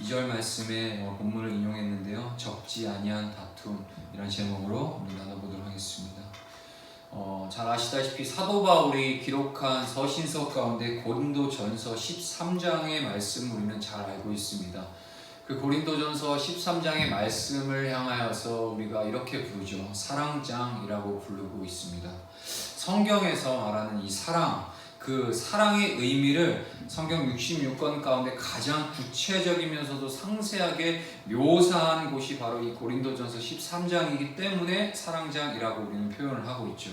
2절 말씀에 본문을 인용했는데요. 적지 아니한 다툼 이런 제목으로 우리 나눠보도록 하겠습니다. 잘 아시다시피 사도 바울이 기록한 서신서 가운데 고린도전서 13장의 말씀을 우리는 잘 알고 있습니다. 그 고린도전서 13장의 말씀을 향하여서 우리가 이렇게 부르죠. 사랑장이라고 부르고 있습니다. 성경에서 말하는 이 사랑, 그 사랑의 의미를 성경 66권 가운데 가장 구체적이면서도 상세하게 묘사한 곳이 바로 이 고린도전서 13장이기 때문에 사랑장이라고 우리는 표현을 하고 있죠.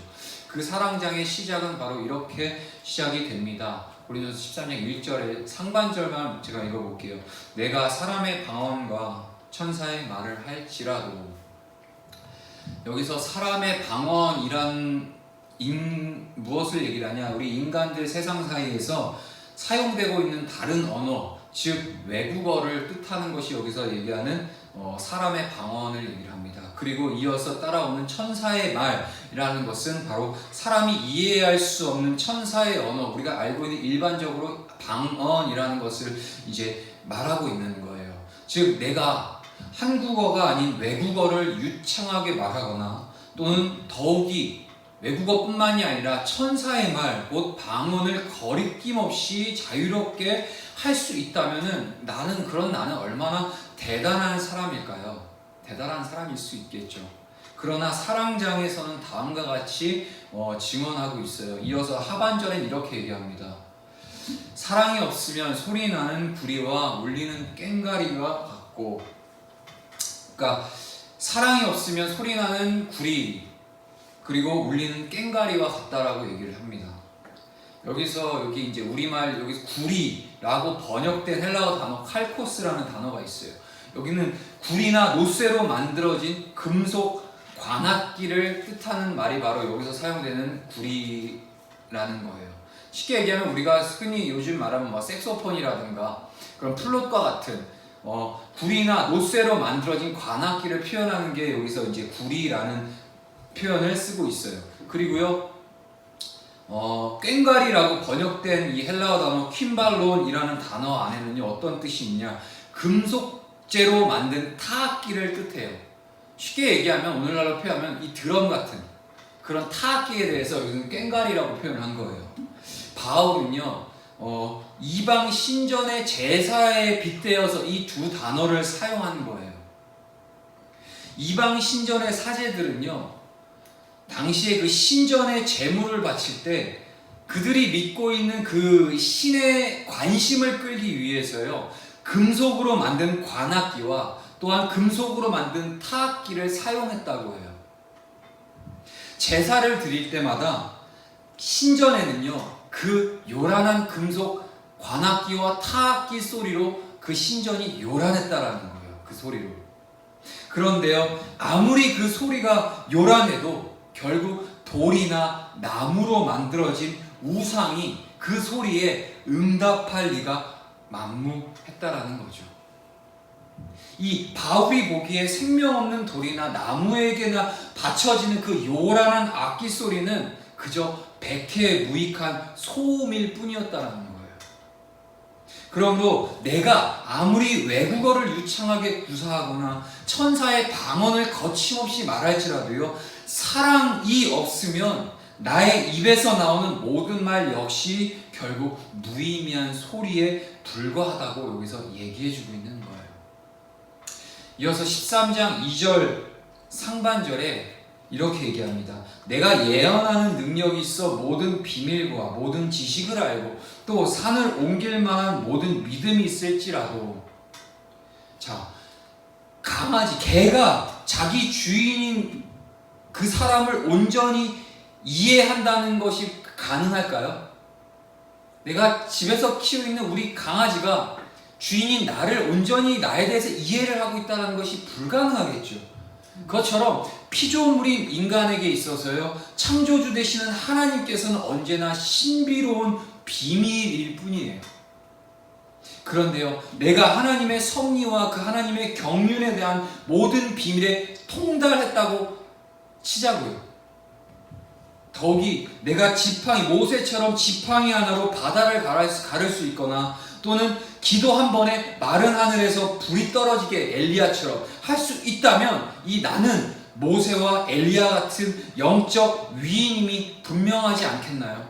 그 사랑장의 시작은 바로 이렇게 시작이 됩니다. 고린도전서 13장 1절의 상반절만 제가 읽어볼게요. 내가 사람의 방언과 천사의 말을 할지라도. 여기서 사람의 방언이란 무엇을 얘기를 하냐? 우리 인간들 세상 사이에서 사용되고 있는 다른 언어, 즉 외국어를 뜻하는 것이 여기서 얘기하는 사람의 방언을 얘기를 합니다. 그리고 이어서 따라오는 천사의 말이라는 것은 바로 사람이 이해할 수 없는 천사의 언어, 우리가 알고 있는 일반적으로 방언이라는 것을 이제 말하고 있는 거예요. 즉 내가 한국어가 아닌 외국어를 유창하게 말하거나 또는 더욱이 외국어뿐만이 아니라 천사의 말, 곧 방언을 거리낌 없이 자유롭게 할 수 있다면은 나는 얼마나 대단한 사람일까요? 대단한 사람일 수 있겠죠. 그러나 사랑장에서는 다음과 같이 증언하고 있어요. 이어서 하반절엔 이렇게 얘기합니다. 사랑이 없으면 소리나는 구리와 울리는 꽹과리와 같고, 그러니까 사랑이 없으면 소리나는 구리 그리고 울리는 꽹과리와 같다라고 얘기를 합니다. 여기 이제 우리말 여기서 구리라고 번역된 헬라어 단어 칼코스라는 단어가 있어요. 여기는 구리나 노쇠로 만들어진 금속 관악기를 뜻하는 말이 바로 여기서 사용되는 구리라는 거예요. 쉽게 얘기하면 우리가 흔히 요즘 말하면 색소폰이라든가 그런 플룻과 같은 구리나 노쇠로 만들어진 관악기를 표현하는 게 여기서 이제 구리라는 표현을 쓰고 있어요. 그리고요, 꽹과리라고 번역된 이 헬라어 단어 퀸발론이라는 단어 안에는요 어떤 뜻이 있냐? 금속재로 만든 타악기를 뜻해요. 쉽게 얘기하면 오늘날로 표현하면 이 드럼 같은 그런 타악기에 대해서 여기서는 꽹과리라고 표현한 거예요. 바울은요 이방 신전의 제사에 빗대어서 이 두 단어를 사용한 거예요. 이방 신전의 사제들은요 당시에 그 신전에 제물을 바칠 때 그들이 믿고 있는 그 신의 관심을 끌기 위해서요 금속으로 만든 관악기와 또한 금속으로 만든 타악기를 사용했다고 해요. 제사를 드릴 때마다 신전에는요 그 요란한 금속 관악기와 타악기 소리로 그 신전이 요란했다라는 거예요. 그 소리로. 그런데요 아무리 그 소리가 요란해도 결국 돌이나 나무로 만들어진 우상이 그 소리에 응답할 리가 만무했다라는 거죠. 이 바울이 보기에 생명 없는 돌이나 나무에게나 받쳐지는 그 요란한 악기 소리는 그저 백해무익한 소음일 뿐이었다라는 거예요. 그러므로 내가 아무리 외국어를 유창하게 구사하거나 천사의 방언을 거침없이 말할지라도요 사랑이 없으면 나의 입에서 나오는 모든 말 역시 결국 무의미한 소리에 불과하다고 여기서 얘기해주고 있는 거예요. 이어서 13장 2절 상반절에 이렇게 얘기합니다. 내가 예언하는 능력이 있어 모든 비밀과 모든 지식을 알고 또 산을 옮길 만한 모든 믿음이 있을지라도. 자, 강아지, 개가 자기 주인인 그 사람을 온전히 이해한다는 것이 가능할까요? 내가 집에서 키우고 있는 우리 강아지가 주인인 나를 온전히 나에 대해서 이해를 하고 있다는 것이 불가능하겠죠. 그것처럼 피조물인 인간에게 있어서요 창조주 되시는 하나님께서는 언제나 신비로운 비밀일 뿐이에요. 그런데요 내가 하나님의 섭리와 그 하나님의 경륜에 대한 모든 비밀에 통달했다고 치자고요. 더욱이 내가 모세처럼 지팡이 하나로 바다를 가를 수 있거나 또는 기도 한 번에 마른 하늘에서 불이 떨어지게 엘리야처럼 할 수 있다면 이 나는 모세와 엘리야 같은 영적 위인임이 분명하지 않겠나요?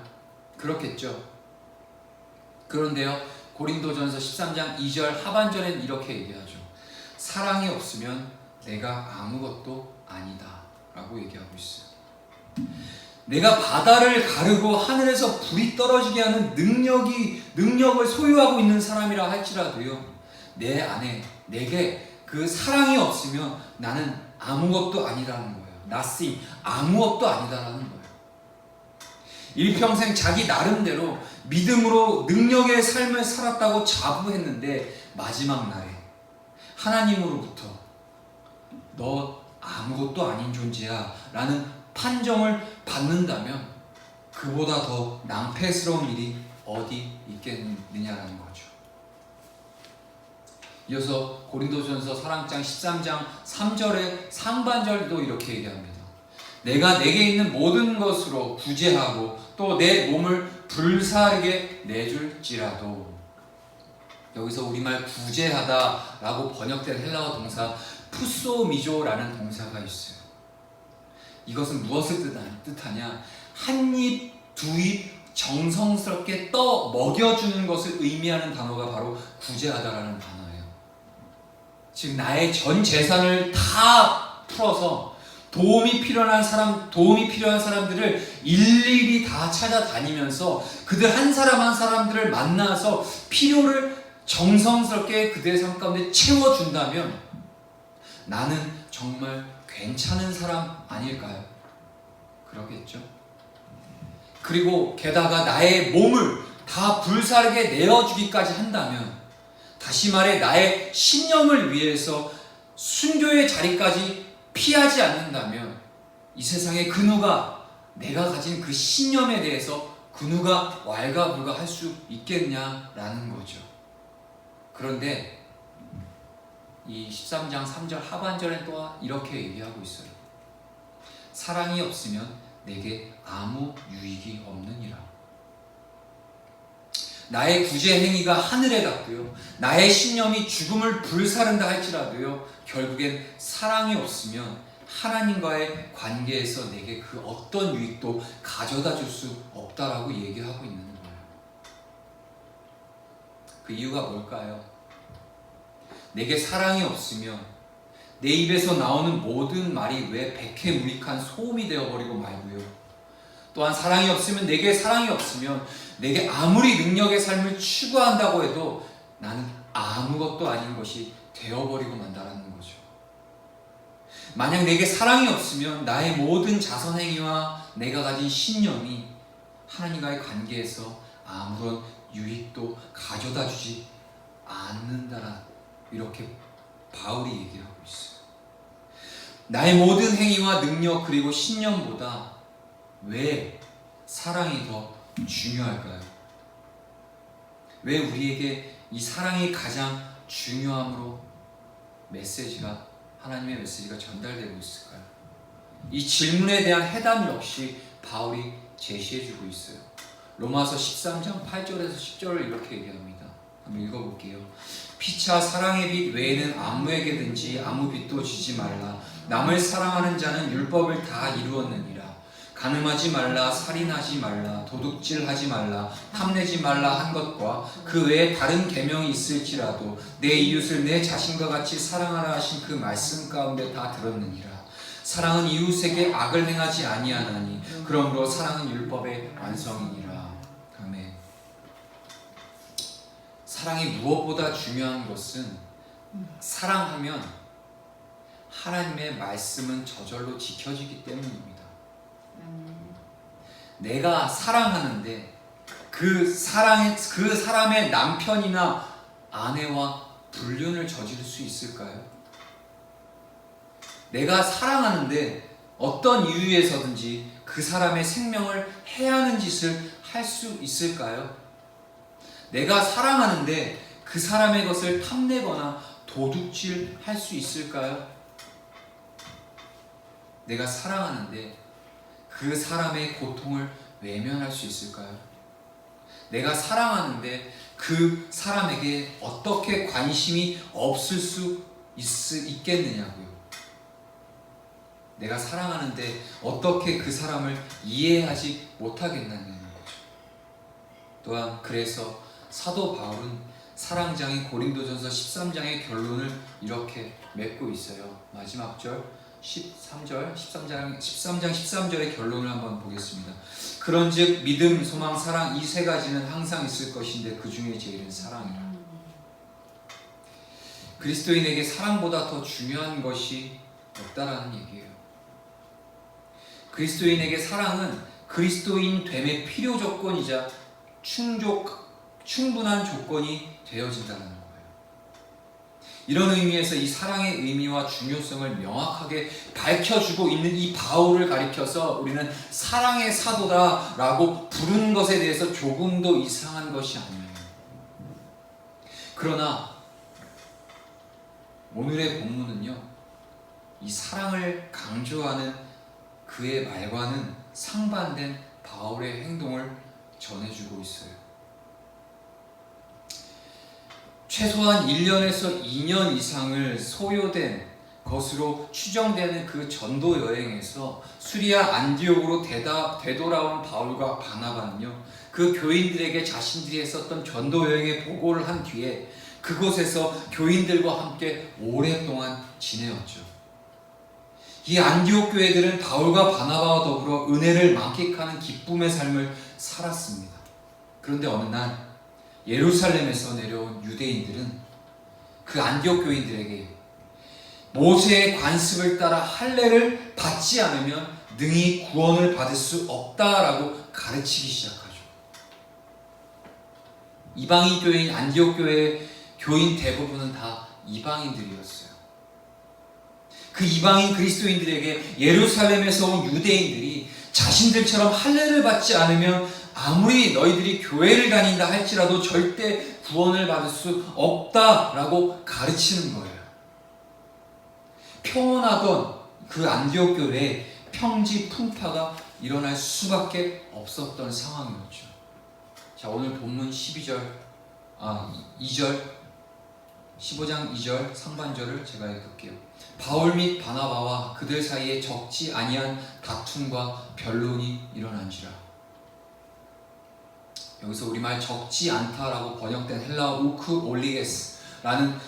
그렇겠죠. 그런데요, 고린도전서 13장 2절 하반절엔 이렇게 얘기하죠. 사랑이 없으면 내가 아무것도 아니다 라고 얘기하고 있어요. 내가 바다를 가르고 하늘에서 불이 떨어지게 하는 능력을 소유하고 있는 사람이라 할지라도요, 내 안에 내게 그 사랑이 없으면 나는 아무것도 아니라는 거예요. nothing, 아무것도 아니다라는 거예요. 일평생 자기 나름대로 믿음으로 능력의 삶을 살았다고 자부했는데 마지막 날에 하나님으로부터 너 아무것도 아닌 존재야 라는 판정을 받는다면 그보다 더 낭패스러운 일이 어디 있겠느냐라는 거죠. 이어서 고린도전서 사랑장 13장 3절의 상반절도 이렇게 얘기합니다. 내가 내게 있는 모든 것으로 구제하고 또 내 몸을 불사르게 내줄지라도, 여기서 우리말 구제하다 라고 번역된 헬라어 동사 푸소미조라는 동사가 있어요. 이것은 무엇을 뜻하냐? 한 입, 두 입 정성스럽게 떠 먹여주는 것을 의미하는 단어가 바로 구제하다라는 단어예요. 즉 나의 전 재산을 다 풀어서 도움이 필요한 사람들을 일일이 다 찾아다니면서 그들 한 사람 한 사람들을 만나서 필요를 정성스럽게 그들의 삶 가운데 채워준다면 나는 정말 괜찮은 사람 아닐까요? 그러겠죠. 그리고 게다가 나의 몸을 다 불사르게 내어주기까지 한다면, 다시 말해 나의 신념을 위해서 순교의 자리까지 피하지 않는다면 이 세상에 그 누가 내가 가진 그 신념에 대해서 그 누가 왈가불가할 수 있겠냐라는 거죠. 그런데 이 13장 3절 하반절에 또 이렇게 얘기하고 있어요. 사랑이 없으면 내게 아무 유익이 없느니라. 나의 구제 행위가 하늘에 닿고요, 나의 신념이 죽음을 불사른다 할지라도요, 결국엔 사랑이 없으면 하나님과의 관계에서 내게 그 어떤 유익도 가져다 줄 수 없다라고 얘기하고 있는 거예요. 그 이유가 뭘까요? 내게 사랑이 없으면 내 입에서 나오는 모든 말이 왜 백해무익한 소음이 되어버리고 말고요, 또한 사랑이 없으면 내게 사랑이 없으면 내게 아무리 능력의 삶을 추구한다고 해도 나는 아무것도 아닌 것이 되어버리고 만다라는 거죠. 만약 내게 사랑이 없으면 나의 모든 자선행위와 내가 가진 신념이 하나님과의 관계에서 아무런 유익도 가져다 주지 않는다라, 이렇게 바울이 얘기를 하고 있어요. 나의 모든 행위와 능력 그리고 신념보다 왜 사랑이 더 중요할까요? 왜 우리에게 이 사랑이 가장 중요함으로 하나님의 메시지가 전달되고 있을까요? 이 질문에 대한 해답 역시 바울이 제시해주고 있어요. 로마서 13장 8절에서 10절을 이렇게 얘기합니다. 한번 읽어볼게요. 피차 사랑의 빛 외에는 아무에게든지 아무 빛도 주지 말라. 남을 사랑하는 자는 율법을 다 이루었느니라. 간음하지 말라, 살인하지 말라, 도둑질하지 말라, 탐내지 말라 한 것과 그 외에 다른 계명이 있을지라도 내 이웃을 내 자신과 같이 사랑하라 하신 그 말씀 가운데 다 들었느니라. 사랑은 이웃에게 악을 행하지 아니하나니 그러므로 사랑은 율법의 완성이니라. 아멘. 사랑이 무엇보다 중요한 것은, 사랑하면 하나님의 말씀은 저절로 지켜지기 때문입니다. 내가 사랑하는데 그 사람의 남편이나 아내와 불륜을 저지를 수 있을까요? 내가 사랑하는데 어떤 이유에서든지 그 사람의 생명을 해하는 짓을 할 수 있을까요? 내가 사랑하는데 그 사람의 것을 탐내거나 도둑질 할 수 있을까요? 내가 사랑하는데 그 사람의 고통을 외면할 수 있을까요? 내가 사랑하는데 그 사람에게 어떻게 관심이 없을 수 있겠느냐고요. 내가 사랑하는데 어떻게 그 사람을 이해하지 못하겠느냐는 거죠. 또한 그래서 사도 바울은 사랑장인 고린도전서 13장의 결론을 이렇게 맺고 있어요. 마지막 절 13장 13절의 결론을 한번 보겠습니다. 그런즉 믿음, 소망, 사랑 이 세 가지는 항상 있을 것인데 그 중에 제일은 사랑이라. 그리스도인에게 사랑보다 더 중요한 것이 없다라는 얘기예요. 그리스도인에게 사랑은 그리스도인 됨의 필요 조건이자 충분한 조건이 되어진다는 거예요. 이런 의미에서 이 사랑의 의미와 중요성을 명확하게 밝혀주고 있는 이 바울을 가리켜서 우리는 사랑의 사도다라고 부르는 것에 대해서 조금도 이상한 것이 아니에요. 그러나 오늘의 본문은요, 이 사랑을 강조하는 그의 말과는 상반된 바울의 행동을 전해주고 있어요. 최소한 1년에서 2년 이상을 소요된 것으로 추정되는 그 전도 여행에서 수리아 안디옥으로 되돌아온 바울과 바나바는요, 그 교인들에게 자신들이 했었던 전도 여행의 보고를 한 뒤에 그곳에서 교인들과 함께 오랫동안 지내었죠. 이 안디옥 교회들은 바울과 바나바와 더불어 은혜를 만끽하는 기쁨의 삶을 살았습니다. 그런데 어느 날 예루살렘에서 내려온 유대인들은 그 안디옥 교인들에게 모세의 관습을 따라 할례를 받지 않으면 능히 구원을 받을 수 없다라고 가르치기 시작하죠. 이방인 교회인 안디옥 교회의 교인 대부분은 다 이방인들이었어요. 그 이방인 그리스도인들에게 예루살렘에서 온 유대인들이 자신들처럼 할례를 받지 않으면 아무리 너희들이 교회를 다닌다 할지라도 절대 구원을 받을 수 없다라고 가르치는 거예요. 평온하던 그 안디옥 교회에 평지 풍파가 일어날 수밖에 없었던 상황이었죠. 자, 오늘 본문 2절 15장 2절 상반절을 제가 읽을게요. 바울 및 바나바와 그들 사이에 적지 아니한 다툼과 변론이 일어난지라. 여기서 우리말 적지 않다라고 번역된 헬라어 우크 올리게스라는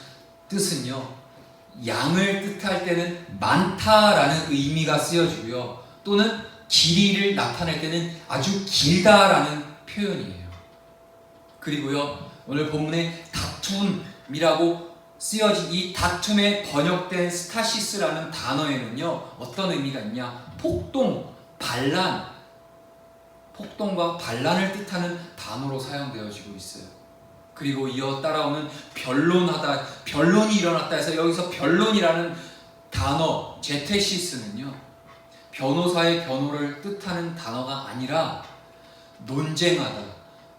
뜻은요, 양을 뜻할 때는 많다라는 의미가 쓰여지고요, 또는 길이를 나타낼 때는 아주 길다라는 표현이에요. 그리고요, 오늘 본문에 다툼이라고 쓰여진 이 다툼에 번역된 스타시스라는 단어에는요, 어떤 의미가 있냐? 폭동, 반란, 폭동과 반란을 뜻하는 단어로 사용되어지고 있어요. 그리고 이어 따라오는 변론하다, 변론이 일어났다 해서 여기서 변론이라는 단어 제테시스는요, 변호사의 변호를 뜻하는 단어가 아니라 논쟁하다,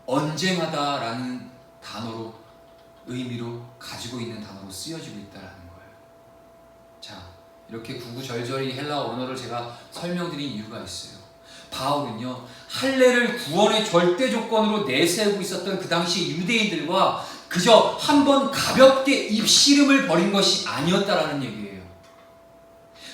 언쟁하다라는 단어로 의미로 가지고 있는 단어로 쓰여지고 있다는 거예요. 자, 이렇게 구구절절히 헬라어 언어를 제가 설명드린 이유가 있어요. 바울은요, 할례를 구원의 절대 조건으로 내세우고 있었던 그 당시 유대인들과 그저 한번 가볍게 입씨름을 벌인 것이 아니었다라는 얘기예요.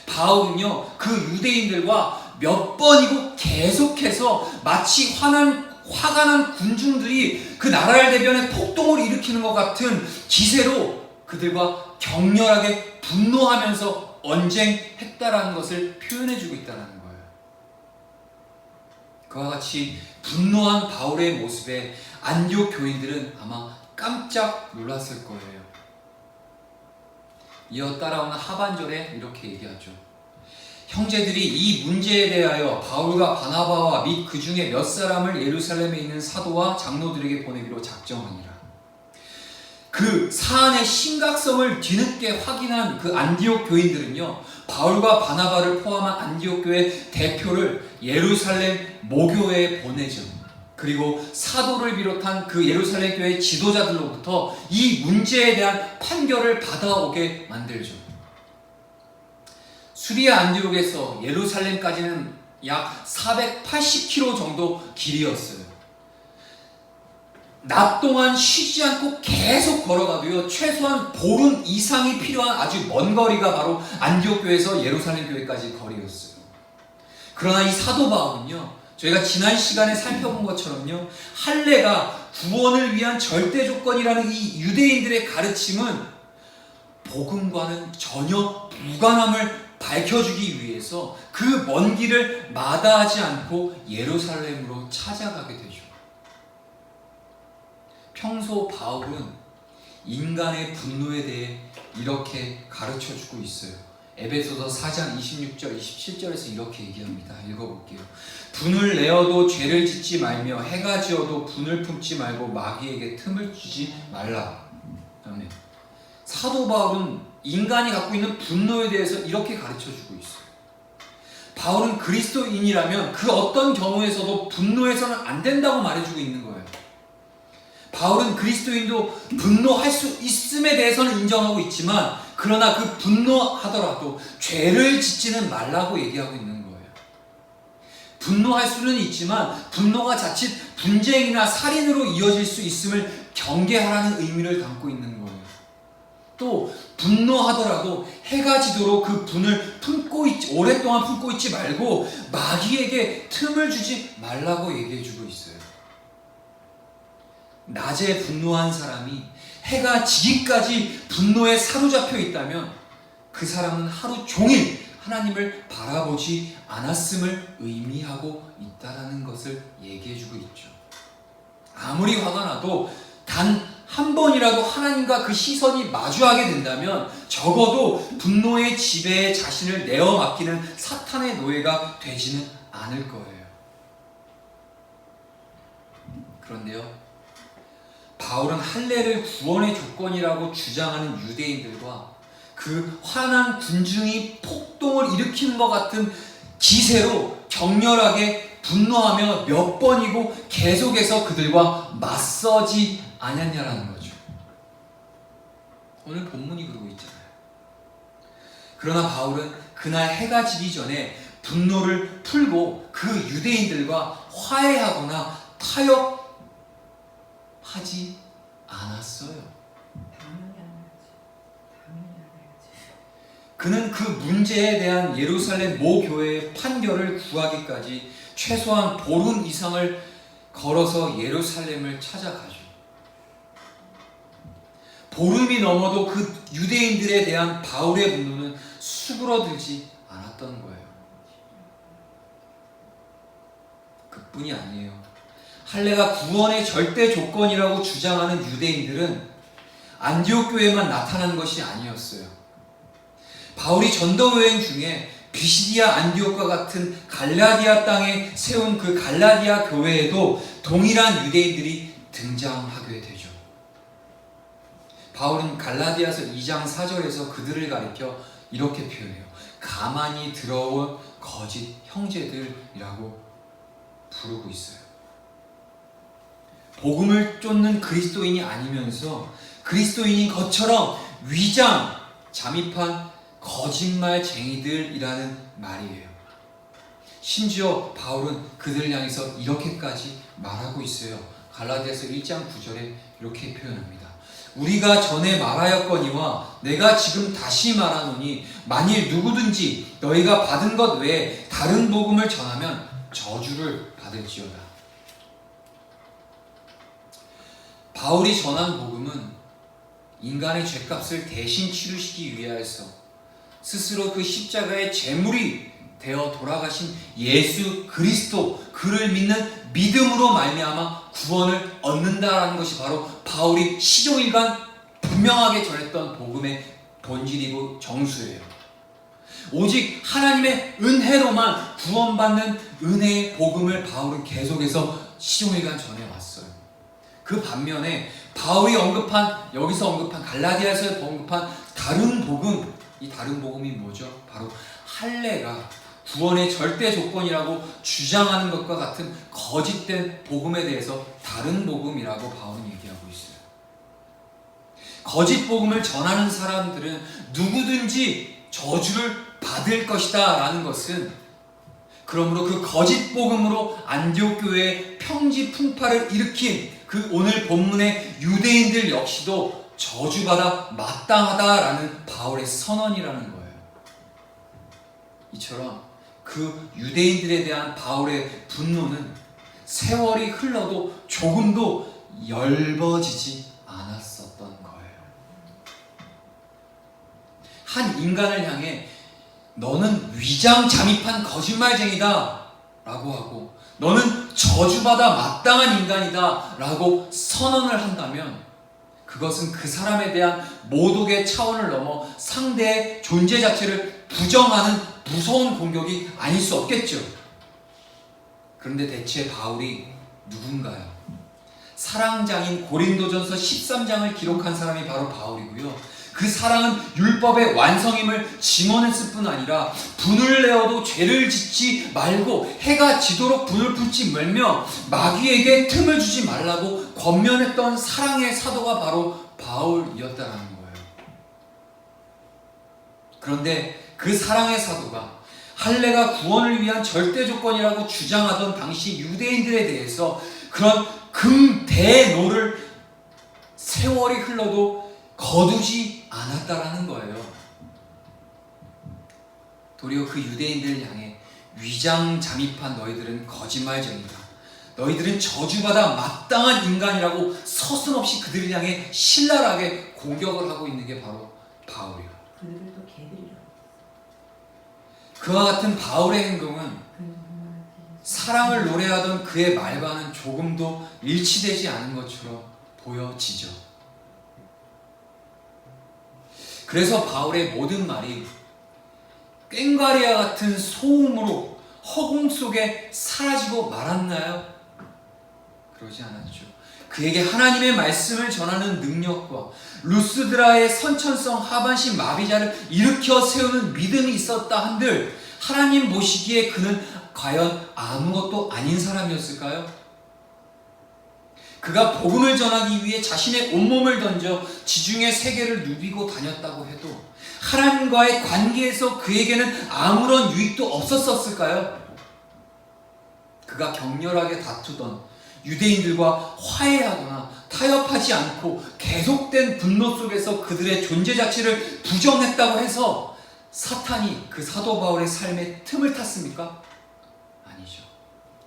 바울은요, 그 유대인들과 몇 번이고 계속해서 마치 화가 난 군중들이 그 나라를 대변해 폭동을 일으키는 것 같은 기세로 그들과 격렬하게 분노하면서 언쟁했다라는 것을 표현해주고 있다는 거예요. 그와 같이 분노한 바울의 모습에 안디옥 교인들은 아마 깜짝 놀랐을 거예요. 이어 따라오는 하반절에 이렇게 얘기하죠. 형제들이 이 문제에 대하여 바울과 바나바와 및 그 중에 몇 사람을 예루살렘에 있는 사도와 장로들에게 보내기로 작정하니라. 그 사안의 심각성을 뒤늦게 확인한 그 안디옥 교인들은요, 바울과 바나바를 포함한 안디옥 교회 대표를 예루살렘 모교회에 보내죠. 그리고 사도를 비롯한 그 예루살렘 교회 지도자들로부터 이 문제에 대한 판결을 받아오게 만들죠. 수리아 안디옥에서 예루살렘까지는 약 480km 정도 길이었어요. 낮 동안 쉬지 않고 계속 걸어가도요, 최소한 보름 이상이 필요한 아주 먼 거리가 바로 안디옥 교회에서 예루살렘 교회까지 거리였어요. 그러나 이 사도 바울은요, 저희가 지난 시간에 살펴본 것처럼요, 할례가 구원을 위한 절대 조건이라는 이 유대인들의 가르침은 복음과는 전혀 무관함을 밝혀주기 위해서 그 먼 길을 마다하지 않고 예루살렘으로 찾아가게 되죠. 평소 바울은 인간의 분노에 대해 이렇게 가르쳐주고 있어요. 에베소서 4장 26절, 27절에서 이렇게 얘기합니다. 읽어볼게요. 분을 내어도 죄를 짓지 말며 해가 지어도 분을 품지 말고 마귀에게 틈을 주지 말라. 아멘. 사도 바울은 인간이 갖고 있는 분노에 대해서 이렇게 가르쳐주고 있어요. 바울은 그리스도인이라면 그 어떤 경우에서도 분노해서는 안 된다고 말해주고 있는 거예요. 바울은 그리스도인도 분노할 수 있음에 대해서는 인정하고 있지만, 그러나 그 분노하더라도 죄를 짓지는 말라고 얘기하고 있는 거예요. 분노할 수는 있지만 분노가 자칫 분쟁이나 살인으로 이어질 수 있음을 경계하라는 의미를 담고 있는 거예요. 또 분노하더라도 해가 지도록 그 분을 오랫동안 품고 있지 말고 마귀에게 틈을 주지 말라고 얘기해주고 있어요. 낮에 분노한 사람이 해가 지기까지 분노에 사로잡혀 있다면 그 사람은 하루 종일 하나님을 바라보지 않았음을 의미하고 있다는 것을 얘기해주고 있죠. 아무리 화가 나도 단 한 번이라도 하나님과 그 시선이 마주하게 된다면 적어도 분노의 지배에 자신을 내어 맡기는 사탄의 노예가 되지는 않을 거예요. 그런데요, 바울은 할례를 구원의 조건이라고 주장하는 유대인들과 그 화난 군중이 폭동을 일으키는 것 같은 기세로 격렬하게 분노하며 몇 번이고 계속해서 그들과 맞서지 않았냐라는 거죠. 오늘 본문이 그러고 있잖아요. 그러나 바울은 그날 해가 지기 전에 분노를 풀고 그 유대인들과 화해하거나 타협하지 않았어요. 그는 그 문제에 대한 예루살렘 모 교회의 판결을 구하기까지 최소한 보름 이상을 걸어서 예루살렘을 찾아가죠. 보름이 넘어도 그 유대인들에 대한 바울의 분노는 수그러들지 않았던 거예요. 그뿐이 아니에요. 할례가 구원의 절대 조건이라고 주장하는 유대인들은 안디옥 교회에만 나타난 것이 아니었어요. 바울이 전도 여행 중에 비시디아 안디옥과 같은 갈라디아 땅에 세운 그 갈라디아 교회에도 동일한 유대인들이 등장하게 되죠. 바울은 갈라디아서 2장 4절에서 그들을 가리켜 이렇게 표현해요. 가만히 들어온 거짓 형제들이라고 부르고 있어요. 복음을 쫓는 그리스도인이 아니면서 그리스도인인 것처럼 위장, 잠입한 거짓말쟁이들이라는 말이에요. 심지어 바울은 그들을 향해서 이렇게까지 말하고 있어요. 갈라디아서 1장 9절에 이렇게 표현합니다. 우리가 전에 말하였거니와 내가 지금 다시 말하노니 만일 누구든지 너희가 받은 것 외에 다른 복음을 전하면 저주를 받을지어다. 바울이 전한 복음은 인간의 죄값을 대신 치르시기 위하여서 스스로 그 십자가의 제물이 되어 돌아가신 예수 그리스도, 그를 믿는 믿음으로 말미암아 구원을 얻는다라는 것이 바로 바울이 시종일관 분명하게 전했던 복음의 본질이고 정수예요. 오직 하나님의 은혜로만 구원받는 은혜의 복음을 바울은 계속해서 시종일관 전해왔어요. 그 반면에 바울이 여기서 언급한 갈라디아에서 언급한 다른 복음, 이 다른 복음이 뭐죠? 바로 할례가 구원의 절대 조건이라고 주장하는 것과 같은 거짓된 복음에 대해서 다른 복음이라고 바울은 얘기하고 있어요. 거짓 복음을 전하는 사람들은 누구든지 저주를 받을 것이다 라는 것은, 그러므로 그 거짓 복음으로 안디옥 교회에 평지 풍파를 일으킨 그 그 오늘 본문의 유대인들 역시도 저주받아 마땅하다라는 바울의 선언이라는 거예요. 이처럼 그 유대인들에 대한 바울의 분노는 세월이 흘러도 조금도 열버지지 않았었던 거예요. 한 인간을 향해 너는 위장잠입한 거짓말쟁이다 라고 하고 너는 저주받아 마땅한 인간이다 라고 선언을 한다면 그것은 그 사람에 대한 모독의 차원을 넘어 상대의 존재 자체를 부정하는 무서운 공격이 아닐 수 없겠죠. 그런데 대체 바울이 누군가요? 사랑장인 고린도전서 13장을 기록한 사람이 바로 바울이고요. 그 사랑은 율법의 완성임을 증언했을 뿐 아니라 분을 내어도 죄를 짓지 말고 해가 지도록 분을 품지 말며 마귀에게 틈을 주지 말라고 권면했던 사랑의 사도가 바로 바울이었다는 거예요. 그런데 그 사랑의 사도가 할례가 구원을 위한 절대 조건이라고 주장하던 당시 유대인들에 대해서 그런 금대노를 세월이 흘러도 거두지 않았다라는 거예요. 도리어 그 유대인들을 향해 위장잠입한 너희들은 거짓말쟁이다. 너희들은 저주받아 마땅한 인간이라고 서슴없이 그들을 향해 신랄하게 공격을 하고 있는 게 바로 바울이에요. 그들도 개들이라고. 그와 같은 바울의 행동은 사랑을 노래하던 그의 말과는 조금도 일치되지 않은 것처럼 보여지죠. 그래서 바울의 모든 말이 꽹과리와 같은 소음으로 허공 속에 사라지고 말았나요? 그러지 않았죠. 그에게 하나님의 말씀을 전하는 능력과 루스드라의 선천성 하반신 마비자를 일으켜 세우는 믿음이 있었다 한들 하나님 보시기에 그는 과연 아무것도 아닌 사람이었을까요? 그가 복음을 전하기 위해 자신의 온몸을 던져 지중해 세계를 누비고 다녔다고 해도 하나님과의 관계에서 그에게는 아무런 유익도 없었을까요? 그가 격렬하게 다투던 유대인들과 화해하거나 타협하지 않고 계속된 분노 속에서 그들의 존재 자체를 부정했다고 해서 사탄이 그 사도 바울의 삶에 틈을 탔습니까? 아니죠.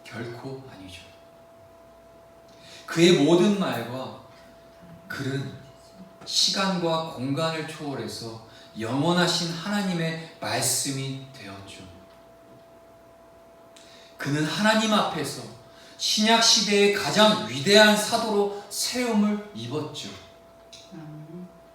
결코 아니죠. 그의 모든 말과 글은 시간과 공간을 초월해서 영원하신 하나님의 말씀이 되었죠. 그는 하나님 앞에서 신약 시대의 가장 위대한 사도로 세움을 입었죠.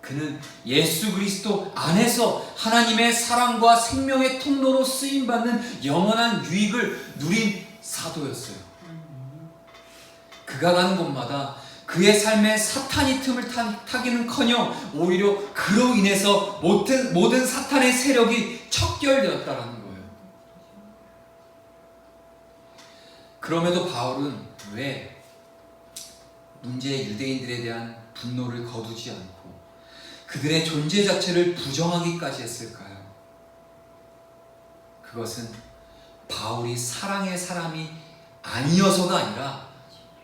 그는 예수 그리스도 안에서 하나님의 사랑과 생명의 통로로 쓰임받는 영원한 유익을 누린 사도였어요. 그가 가는 곳마다 그의 삶에 사탄이 틈을 타기는커녕 오히려 그로 인해서 모든 사탄의 세력이 척결되었다라는 거예요. 그럼에도 바울은 왜 문제의 유대인들에 대한 분노를 거두지 않고 그들의 존재 자체를 부정하기까지 했을까요? 그것은 바울이 사랑의 사람이 아니어서가 아니라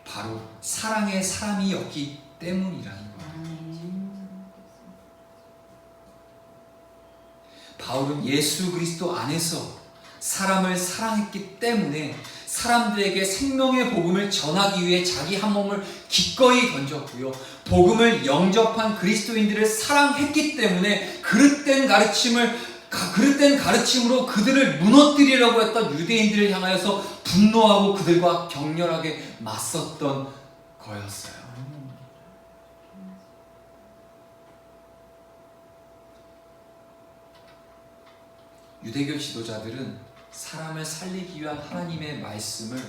바로 사랑의 사람이었기 때문이라는 거예요. 바울은 예수 그리스도 안에서 사람을 사랑했기 때문에 사람들에게 생명의 복음을 전하기 위해 자기 한 몸을 기꺼이 던졌고요. 복음을 영접한 그리스도인들을 사랑했기 때문에 그릇된 가르침으로 그들을 무너뜨리려고 했던 유대인들을 향하여서 분노하고 그들과 격렬하게 맞섰던 거였어요. 유대교 지도자들은 사람을 살리기 위한 하나님의 말씀을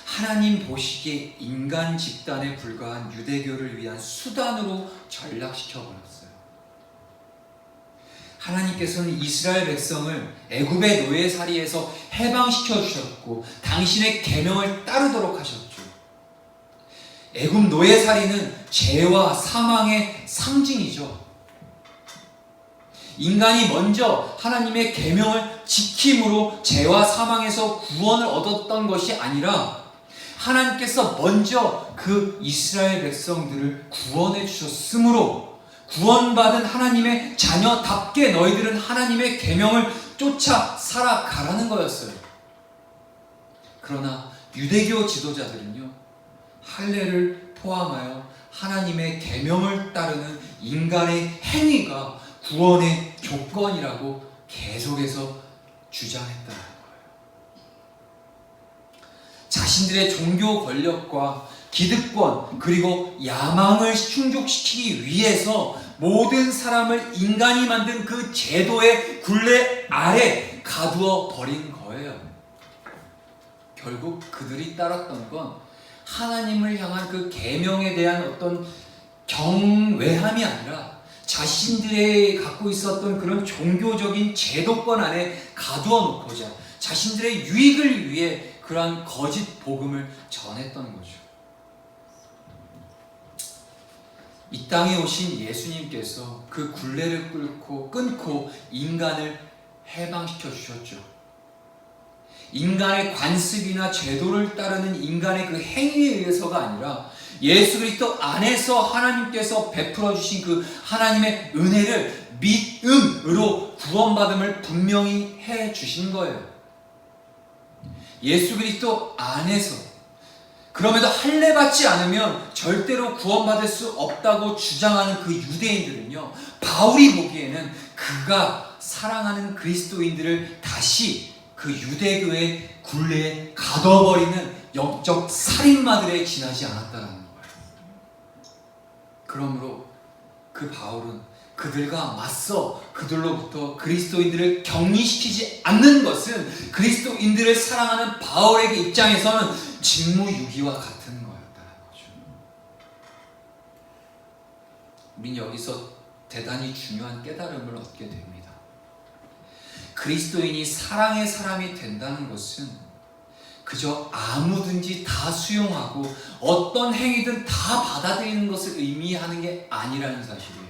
하나님 보시기에 인간 집단에 불과한 유대교를 위한 수단으로 전락시켜버렸어요. 하나님께서는 이스라엘 백성을 애굽의 노예살이에서 해방시켜 주셨고 당신의 계명을 따르도록 하셨죠. 애굽 노예살이는 죄와 사망의 상징이죠. 인간이 먼저 하나님의 계명을 지킴으로 죄와 사망에서 구원을 얻었던 것이 아니라 하나님께서 먼저 그 이스라엘 백성들을 구원해 주셨으므로 구원받은 하나님의 자녀답게 너희들은 하나님의 계명을 쫓아 살아가라는 거였어요. 그러나 유대교 지도자들은요, 할례를 포함하여 하나님의 계명을 따르는 인간의 행위가 구원의 조건이라고 계속해서 주장했다는 거예요. 자신들의 종교 권력과 기득권 그리고 야망을 충족시키기 위해서 모든 사람을 인간이 만든 그 제도의 굴레 아래 가두어 버린 거예요. 결국 그들이 따랐던 건 하나님을 향한 그 계명에 대한 어떤 경외함이 아니라 자신들이 갖고 있었던 그런 종교적인 제도권 안에 가두어 놓고자 자신들의 유익을 위해 그러한 거짓 복음을 전했던 거죠. 이 땅에 오신 예수님께서 그 굴레를 끊고 인간을 해방시켜 주셨죠. 인간의 관습이나 제도를 따르는 인간의 그 행위에 의해서가 아니라 예수 그리스도 안에서 하나님께서 베풀어 주신 그 하나님의 은혜를 믿음으로 구원받음을 분명히 해 주신 거예요. 예수 그리스도 안에서. 그럼에도 할례 받지 않으면 절대로 구원받을 수 없다고 주장하는 그 유대인들은요, 바울이 보기에는 그가 사랑하는 그리스도인들을 다시 그 유대교의 굴레에 가둬버리는 영적 살인마들에 지나지 않았다는 거예요. 그러므로 그 바울은 그들과 맞서 그들로부터 그리스도인들을 격리시키지 않는 것은 그리스도인들을 사랑하는 바울에게 입장에서는 직무유기와 같은 거였다는 거죠. 우린 여기서 대단히 중요한 깨달음을 얻게 됩니다. 그리스도인이 사랑의 사람이 된다는 것은 그저 아무든지 다 수용하고 어떤 행위든 다 받아들이는 것을 의미하는 게 아니라는 사실이에요.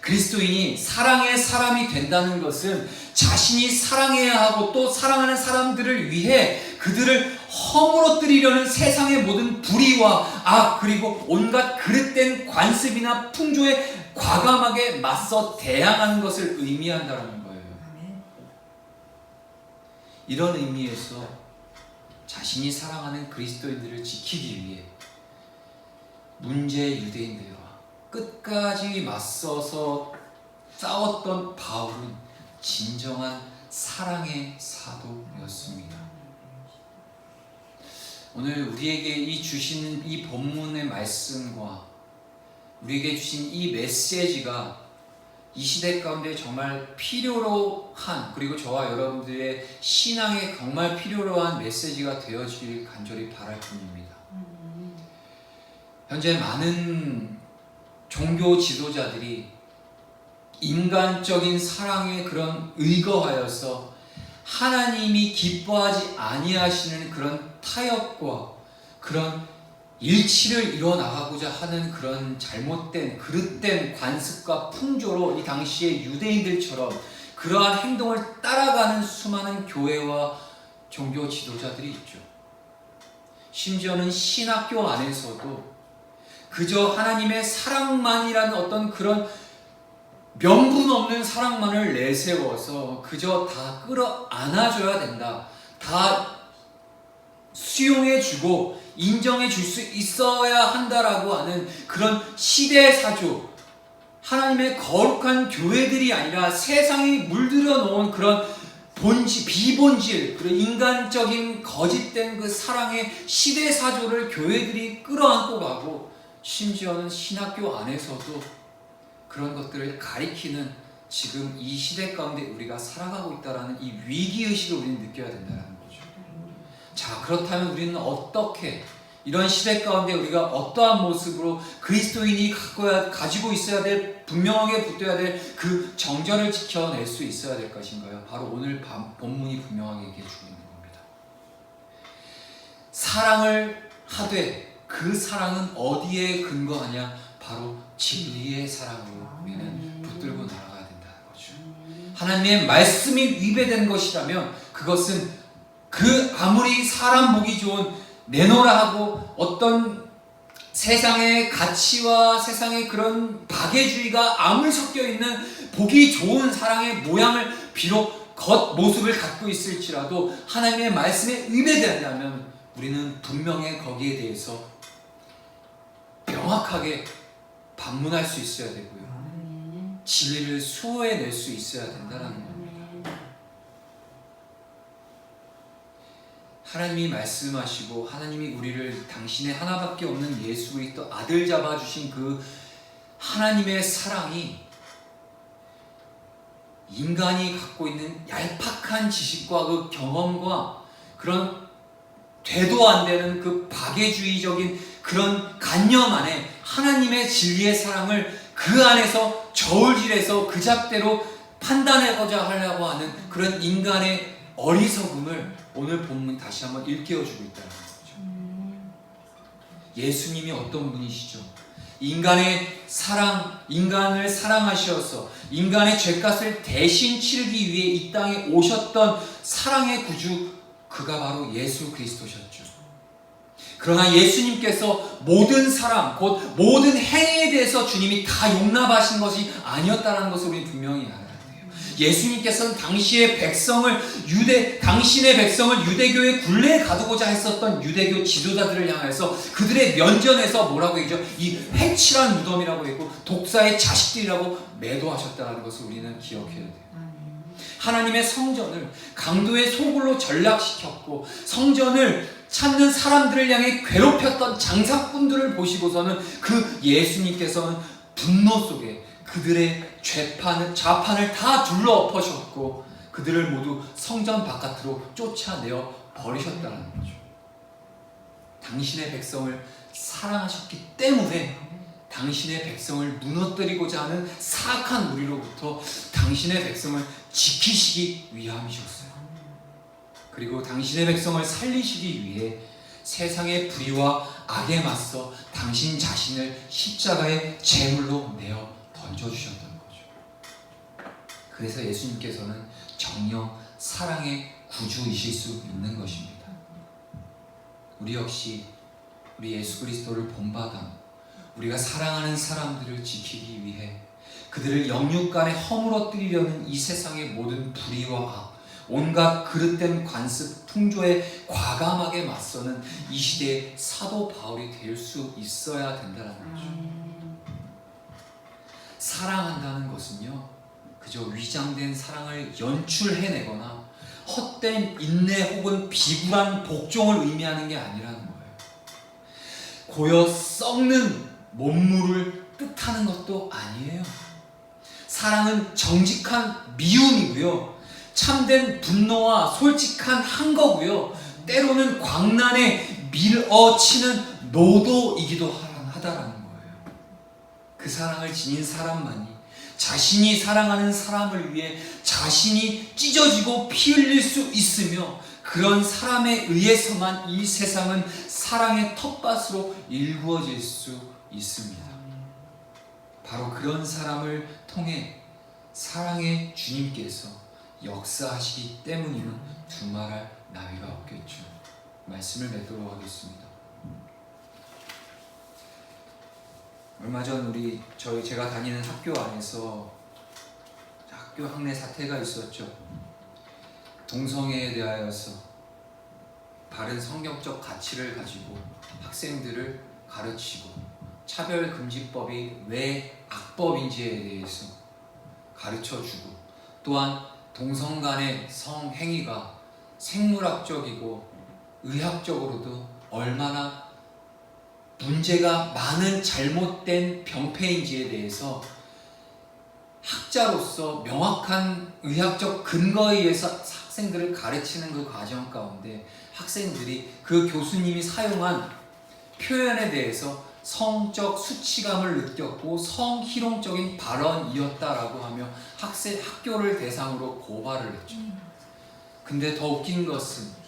그리스도인이 사랑의 사람이 된다는 것은 자신이 사랑해야 하고 또 사랑하는 사람들을 위해 그들을 허물어뜨리려는 세상의 모든 불의와 악 그리고 온갖 그릇된 관습이나 풍조에 과감하게 맞서 대항하는 것을 의미한다는 거예요. 이런 의미에서 자신이 사랑하는 그리스도인들을 지키기 위해 문제 유대인들과 끝까지 맞서서 싸웠던 바울은 진정한 사랑의 사도였습니다. 오늘 우리에게 이 주신 이 본문의 말씀과 우리에게 주신 이 메시지가 이 시대 가운데 정말 필요로 한, 그리고 저와 여러분들의 신앙에 정말 필요로 한 메시지가 되어지길 간절히 바랄 뿐입니다. 현재 많은 종교 지도자들이 인간적인 사랑에 그런 의거하여서 하나님이 기뻐하지 아니하시는 그런 타협과 그런 일치를 이뤄나가고자 하는 그런 잘못된 그릇된 관습과 풍조로 이 당시의 유대인들처럼 그러한 행동을 따라가는 수많은 교회와 종교 지도자들이 있죠. 심지어는 신학교 안에서도 그저 하나님의 사랑만이라는 어떤 그런 명분 없는 사랑만을 내세워서 그저 다 끌어안아줘야 된다, 다 수용해주고 인정해줄 수 있어야 한다라고 하는 그런 시대사조, 하나님의 거룩한 교회들이 아니라 세상이 물들여 놓은 그런 비본질, 그런 인간적인 거짓된 그 사랑의 시대사조를 교회들이 끌어안고 가고, 심지어는 신학교 안에서도 그런 것들을 가리키는 지금 이 시대 가운데 우리가 살아가고 있다는 이 위기의식을 우리는 느껴야 된다는 거죠. 자, 그렇다면 우리는 어떻게 이런 시대 가운데 우리가 어떠한 모습으로 그리스도인이 가지고 있어야 될, 분명하게 붙들어야 될 그 정절을 지켜낼 수 있어야 될 것인가요? 바로 오늘 본문이 분명하게 얘기해 주고 있는 겁니다. 사랑을 하되 그 사랑은 어디에 근거하냐? 바로 진리의 사랑으로 우리는 붙들고 나아가야 된다는 거죠. 하나님의 말씀이 위배된 것이라면 그것은 그 아무리 사람 보기 좋은 내노라 하고 어떤 세상의 가치와 세상의 그런 박애주의가 아무리 섞여 있는 보기 좋은 사랑의 모양을 비록 겉모습을 갖고 있을지라도 하나님의 말씀에 의뢰된다면 우리는 분명히 거기에 대해서 명확하게 반문할 수 있어야 되고요. 진리를 수호해낼 수 있어야 된다는 겁니다. 하나님이 말씀하시고 하나님이 우리를 당신의 하나밖에 없는 예수 그리스도 아들 잡아주신 그 하나님의 사랑이 인간이 갖고 있는 얄팍한 지식과 그 경험과 그런 되도 안 되는 그 박애주의적인 그런 관념 안에 하나님의 진리의 사랑을 그 안에서 저울질해서 그 잣대로 판단하고자 하려고 하는 그런 인간의 어리석음을 오늘 본문 다시 한번 일깨워주고 있다는 거죠. 예수님이 어떤 분이시죠? 인간의 사랑, 인간을 사랑하셔서 인간의 죄값을 대신 치르기 위해 이 땅에 오셨던 사랑의 구주, 그가 바로 예수 그리스도셨죠. 그러나 예수님께서 모든 사람, 곧 모든 행위에 대해서 주님이 다 용납하신 것이 아니었다는 것을 우리 분명히 알아야 돼요. 예수님께서는 당시의 당신의 백성을 유대교의 굴레에 가두고자 했었던 유대교 지도자들을 향해서 그들의 면전에서 뭐라고 했죠? 이 회칠한 무덤이라고 했고 독사의 자식들이라고 매도하셨다는 것을 우리는 기억해야 돼요. 하나님의 성전을 강도의 소굴로 전락시켰고 성전을 찾는 사람들을 향해 괴롭혔던 장사꾼들을 보시고서는 그 예수님께서는 분노 속에 그들의 좌판을 다 둘러엎으셨고 그들을 모두 성전 바깥으로 쫓아내어 버리셨다는 거죠. 당신의 백성을 사랑하셨기 때문에 당신의 백성을 무너뜨리고자 하는 사악한 무리로부터 당신의 백성을 지키시기 위함이셨어요. 그리고 당신의 백성을 살리시기 위해 세상의 불의와 악에 맞서 당신 자신을 십자가의 제물로 내어 던져주셨던 거죠. 그래서 예수님께서는 정녕 사랑의 구주이실 수 있는 것입니다. 우리 역시 우리 예수 그리스도를 본받아 우리가 사랑하는 사람들을 지키기 위해 그들을 영육간에 허물어뜨리려는 이 세상의 모든 불의와 악, 온갖 그릇된 관습, 풍조에 과감하게 맞서는 이 시대의 사도 바울이 될 수 있어야 된다는 거죠. 사랑한다는 것은요, 그저 위장된 사랑을 연출해내거나 헛된 인내 혹은 비굴한 복종을 의미하는 게 아니라는 거예요. 고여 썩는 몸물을 뜻하는 것도 아니에요. 사랑은 정직한 미움이고요, 참된 분노와 솔직한 한거고요, 때로는 광란에 밀어치는 노도이기도 하다라는 거예요. 그 사랑을 지닌 사람만이 자신이 사랑하는 사람을 위해 자신이 찢어지고 피 흘릴 수 있으며 그런 사람에 의해서만 이 세상은 사랑의 텃밭으로 일구어질 수 있습니다. 바로 그런 사람을 통해 사랑의 주님께서 역사하시기 때문이면 두말할 나위가 없겠죠. 말씀을 맺도록 하겠습니다. 얼마 전 제가 다니는 학교 안에서 학교 학내 사태가 있었죠. 동성애에 대하여서 바른 성경적 가치를 가지고 학생들을 가르치고 차별금지법이 왜 악법인지에 대해서 가르쳐주고 또한 동성 간의 성행위가 생물학적이고 의학적으로도 얼마나 문제가 많은 잘못된 병폐인지에 대해서 학자로서 명확한 의학적 근거에 의해서 학생들을 가르치는 그 과정 가운데 학생들이 그 교수님이 사용한 표현에 대해서 성적 수치감을 느꼈고 성희롱적인 발언이었다라고 하며 학교를 대상으로 고발을 했죠. 근데 더 웃긴 것은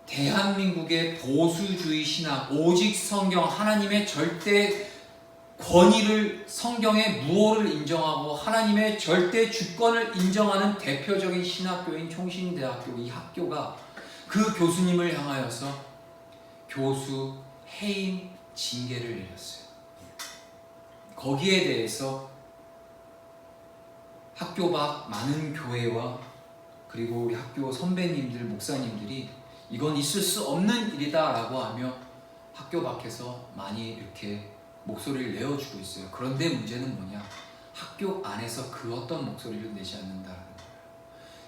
대한민국의 보수주의 신학, 오직 성경, 하나님의 절대 권위를 성경의 무호를 인정하고 하나님의 절대 주권을 인정하는 대표적인 신학교인 총신대학교, 이 학교가 그 교수님을 향하여서 교수 해임 징계를 내렸어요. 거기에 대해서 학교 밖 많은 교회와 그리고 우리 학교 선배님들, 목사님들이 이건 있을 수 없는 일이다 라고 하며 학교 밖에서 많이 이렇게 목소리를 내어주고 있어요. 그런데 문제는 뭐냐? 학교 안에서 그 어떤 목소리를 내지 않는다는 거예요.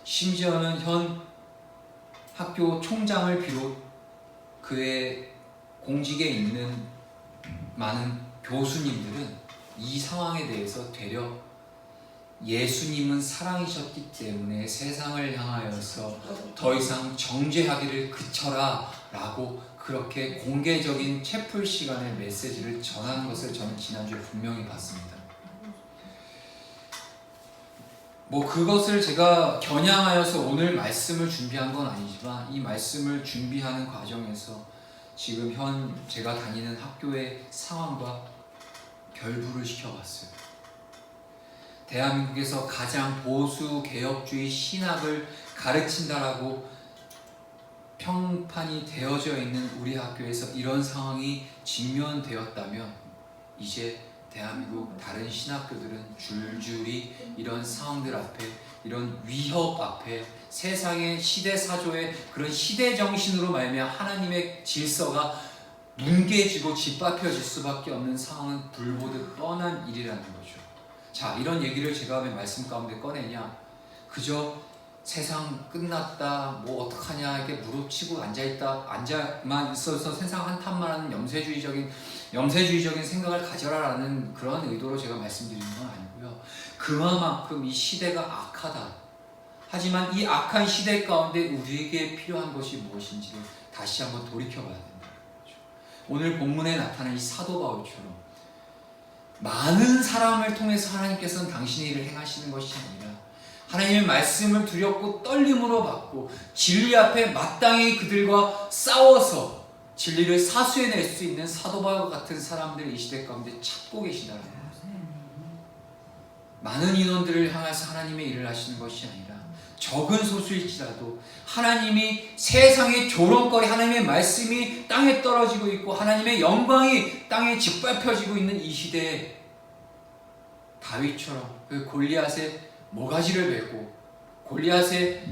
심지어는 현 학교 총장을 비롯 그의 공직에 있는 많은 교수님들은 이 상황에 대해서 되려 예수님은 사랑이셨기 때문에 세상을 향하여서 더 이상 정죄하기를 그쳐라 라고 그렇게 공개적인 채플 시간의 메시지를 전한 것을 저는 지난주에 분명히 봤습니다. 뭐 그것을 제가 겨냥하여서 오늘 말씀을 준비한 건 아니지만 이 말씀을 준비하는 과정에서 지금 현 제가 다니는 학교의 상황과 결부를 시켜봤어요. 대한민국에서 가장 보수 개혁주의 신학을 가르친다라고 평판이 되어져 있는 우리 학교에서 이런 상황이 직면되었다면 이제 대한민국 다른 신학교들은 줄줄이 이런 상황들 앞에, 이런 위협 앞에 세상의 시대사조의 그런 시대정신으로 말미암아 하나님의 질서가 뭉개지고 짓밟혀질 수밖에 없는 상황은 불보듯 뻔한 일이라는 거죠. 자, 이런 얘기를 제가 왜 말씀 가운데 꺼내냐? 그저 세상 끝났다, 뭐 어떡하냐 이렇게 무릎치고 앉아만 있어서 세상 한탄만 하는 염세주의적인 생각을 가져라라는 그런 의도로 제가 말씀드리는 건 아니고요. 그만큼 이 시대가 악하다. 하지만 이 악한 시대 가운데 우리에게 필요한 것이 무엇인지를 다시 한번 돌이켜봐야 된다. 오늘 본문에 나타난 이 사도 바울처럼 많은 사람을 통해서 하나님께서는 당신의 일을 행하시는 것이 아니라 하나님의 말씀을 두렵고 떨림으로 받고 진리 앞에 마땅히 그들과 싸워서 진리를 사수해낼 수 있는 사도 바울과 같은 사람들을 이 시대 가운데 찾고 계시다는 거예요. 많은 인원들을 향해서 하나님의 일을 하시는 것이 아니라 적은 소수일지라도 하나님이 세상의 조롱거리, 하나님의 말씀이 땅에 떨어지고 있고 하나님의 영광이 땅에 짓밟혀지고 있는 이 시대에 다윗처럼 그 골리앗의 모가지를 베고 골리앗의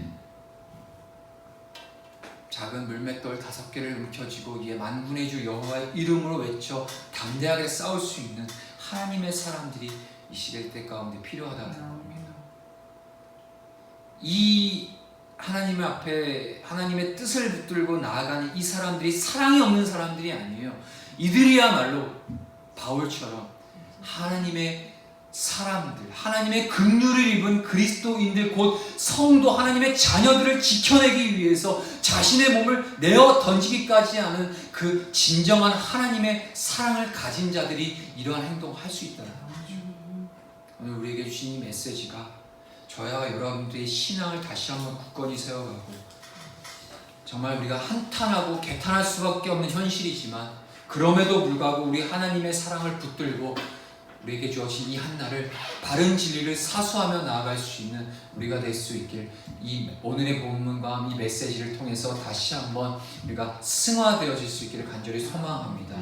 작은 물맷돌 5개를 움켜쥐고 이에 만군의 주 여호와의 이름으로 외쳐 담대하게 싸울 수 있는 하나님의 사람들이 이 시대 가운데 필요하다는 겁니다. 이 하나님 앞에 하나님의 뜻을 붙들고 나아가는 이 사람들이 사랑이 없는 사람들이 아니에요. 이들이야말로 바울처럼 하나님의 사람들, 하나님의 긍휼을 입은 그리스도인들, 곧 성도, 하나님의 자녀들을 지켜내기 위해서 자신의 몸을 내어 던지기까지 하는 그 진정한 하나님의 사랑을 가진 자들이 이러한 행동을 할 수 있다는 거죠. 오늘 우리에게 주신 이 메시지가 저와 여러분들의 신앙을 다시 한번 굳건히 세워가고 정말 우리가 한탄하고 개탄할 수밖에 없는 현실이지만 그럼에도 불구하고 우리 하나님의 사랑을 붙들고 우리에게 주어진 이 한날을 바른 진리를 사수하며 나아갈 수 있는 우리가 될 수 있길 이 오늘의 본문과 이 메시지를 통해서 다시 한번 우리가 승화되어질 수 있기를 간절히 소망합니다.